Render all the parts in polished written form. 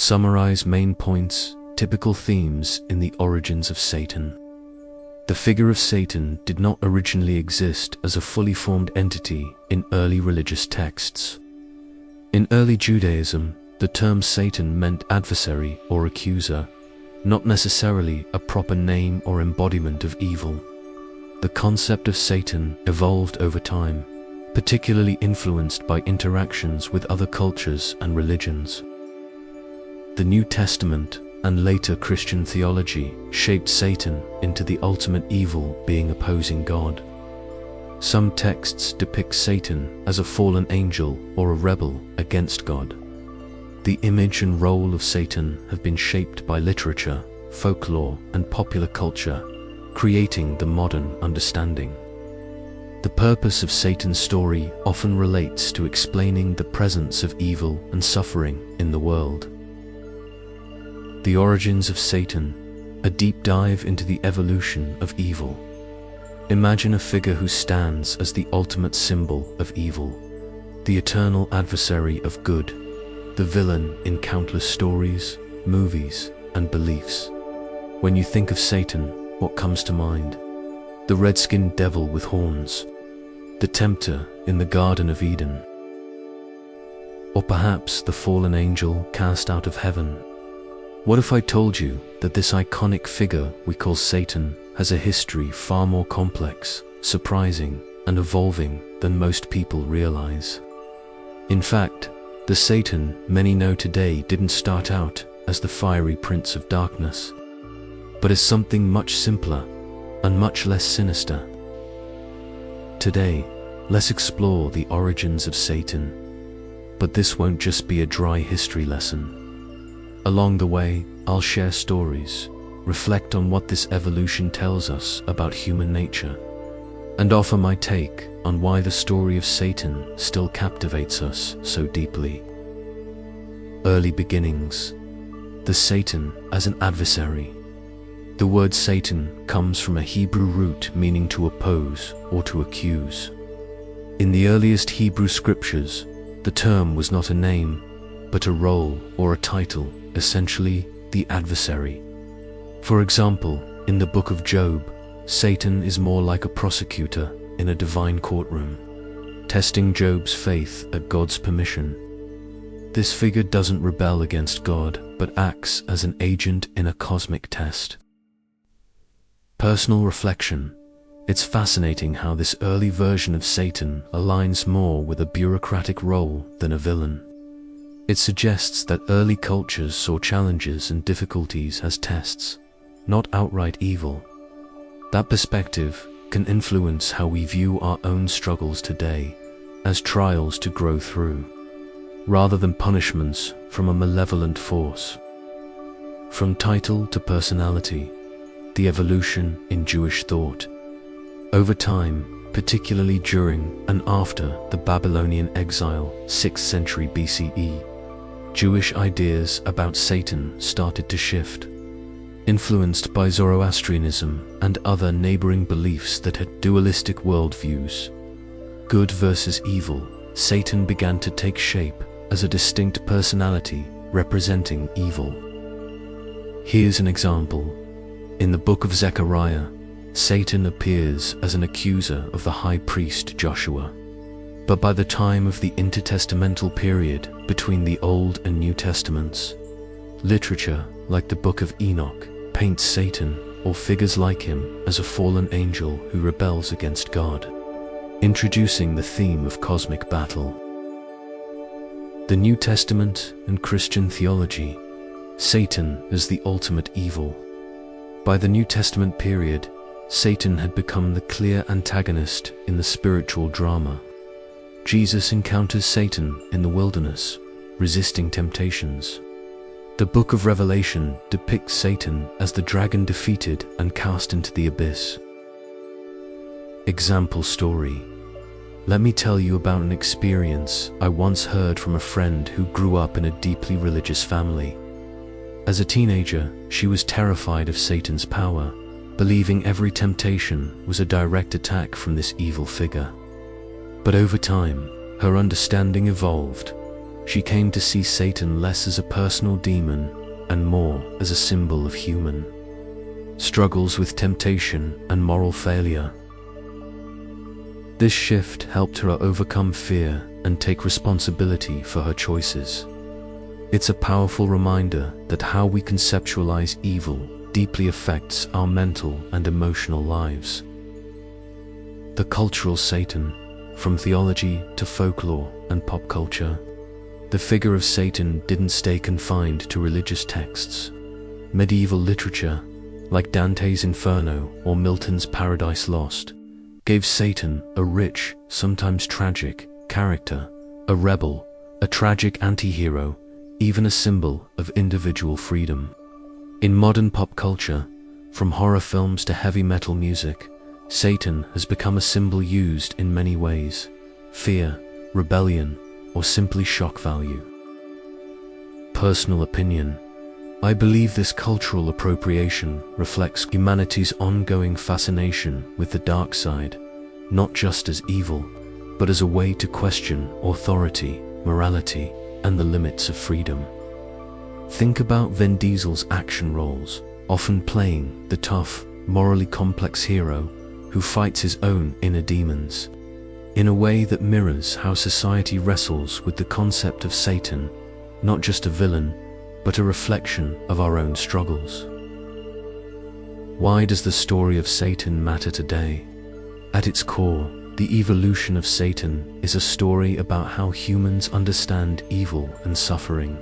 Summarize main points, typical themes in the origins of Satan. The figure of Satan did not originally exist as a fully formed entity in early religious texts. In early Judaism, the term Satan meant adversary or accuser, not necessarily a proper name or embodiment of evil. The concept of Satan evolved over time, particularly influenced by interactions with other cultures and religions. The New Testament and later Christian theology shaped Satan into the ultimate evil being opposing God. Some texts depict Satan as a fallen angel or a rebel against God. The image and role of Satan have been shaped by literature, folklore, and popular culture, creating the modern understanding. The purpose of Satan's story often relates to explaining the presence of evil and suffering in the world. The origins of Satan, a deep dive into the evolution of evil. Imagine a figure who stands as the ultimate symbol of evil, the eternal adversary of good, the villain in countless stories, movies, and beliefs. When you think of Satan, what comes to mind? The red-skinned devil with horns, the tempter in the Garden of Eden, or perhaps the fallen angel cast out of heaven. What if I told you that this iconic figure we call Satan has a history far more complex, surprising, and evolving than most people realize? In fact, the Satan many know today didn't start out as the fiery prince of darkness, but as something much simpler and much less sinister. Today, let's explore the origins of Satan, but this won't just be a dry history lesson. Along the way, I'll share stories, reflect on what this evolution tells us about human nature, and offer my take on why the story of Satan still captivates us so deeply. Early beginnings. The Satan as an adversary. The word Satan comes from a Hebrew root meaning to oppose or to accuse. In the earliest Hebrew scriptures, the term was not a name, but a role or a title, essentially the adversary. For example, in the book of Job, Satan is more like a prosecutor in a divine courtroom, testing Job's faith at God's permission. This figure doesn't rebel against God, but acts as an agent in a cosmic test. Personal reflection. It's fascinating how this early version of Satan aligns more with a bureaucratic role than a villain. It suggests that early cultures saw challenges and difficulties as tests, not outright evil. That perspective can influence how we view our own struggles today as trials to grow through, rather than punishments from a malevolent force. From title to personality, the evolution in Jewish thought. Over time, particularly during and after the Babylonian exile, 6th century BCE, Jewish ideas about Satan started to shift. Influenced by Zoroastrianism and other neighboring beliefs that had dualistic worldviews, good versus evil, Satan began to take shape as a distinct personality representing evil. Here's an example. In the book of Zechariah, Satan appears as an accuser of the high priest Joshua. But by the time of the intertestamental period between the Old and New Testaments, literature like the Book of Enoch paints Satan or figures like him as a fallen angel who rebels against God, introducing the theme of cosmic battle. The New Testament and Christian theology, Satan as the ultimate evil. By the New Testament period, Satan had become the clear antagonist in the spiritual drama. Jesus encounters Satan in the wilderness, resisting temptations. The book of Revelation depicts Satan as the dragon defeated and cast into the abyss. Example story. Let me tell you about an experience I once heard from a friend who grew up in a deeply religious family. As a teenager, she was terrified of Satan's power, believing every temptation was a direct attack from this evil figure. But over time, her understanding evolved. she came to see Satan less as a personal demon and more as a symbol of human struggles with temptation and moral failure. This shift helped her overcome fear and take responsibility for her choices. It's a powerful reminder that how we conceptualize evil deeply affects our mental and emotional lives. The cultural Satan, from theology to folklore and pop culture, the figure of Satan didn't stay confined to religious texts. Medieval literature, like Dante's Inferno or Milton's Paradise Lost, gave Satan a rich, sometimes tragic, character, a rebel, a tragic anti-hero, even a symbol of individual freedom. In modern pop culture, from horror films to heavy metal music, Satan has become a symbol used in many ways: fear, rebellion, or simply shock value. Personal opinion: I believe this cultural appropriation reflects humanity's ongoing fascination with the dark side, not just as evil, but as a way to question authority, morality, and the limits of freedom. Think about Vin Diesel's action roles, often playing the tough, morally complex hero who fights his own inner demons, in a way that mirrors how society wrestles with the concept of Satan, not just a villain, but a reflection of our own struggles. Why does the story of Satan matter today? At its core, the evolution of Satan is a story about how humans understand evil and suffering.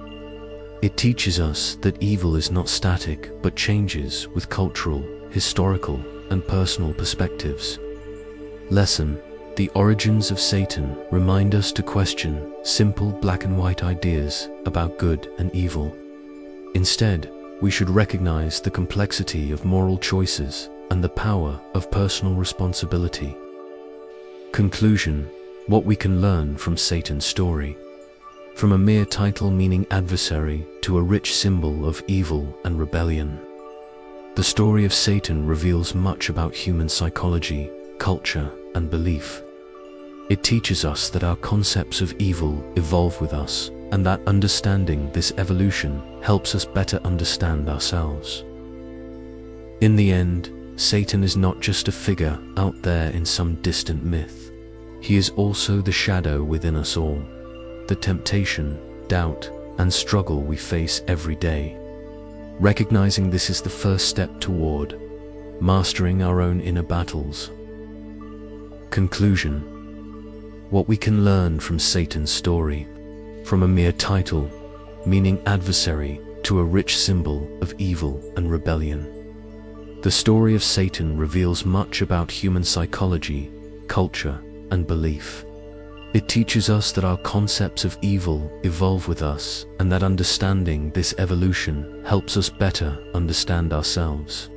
It teaches us that evil is not static but changes with cultural, historical, and personal perspectives. Lesson: the origins of Satan remind us to question simple black and white ideas about good and evil. Instead, we should recognize the complexity of moral choices and the power of personal responsibility. Conclusion: what we can learn from Satan's story. From a mere title meaning adversary to a rich symbol of evil and rebellion, the story of Satan reveals much about human psychology, culture, and belief. It teaches us that our concepts of evil evolve with us, and that understanding this evolution helps us better understand ourselves. In the end, Satan is not just a figure out there in some distant myth. He is also the shadow within us all, the temptation, doubt, and struggle we face every day. Recognizing this is the first step toward mastering our own inner battles. Conclusion: what we can learn from Satan's story. From a mere title, meaning adversary, to a rich symbol of evil and rebellion, the story of Satan reveals much about human psychology, culture, and belief. It teaches us that our concepts of evil evolve with us, and that understanding this evolution helps us better understand ourselves.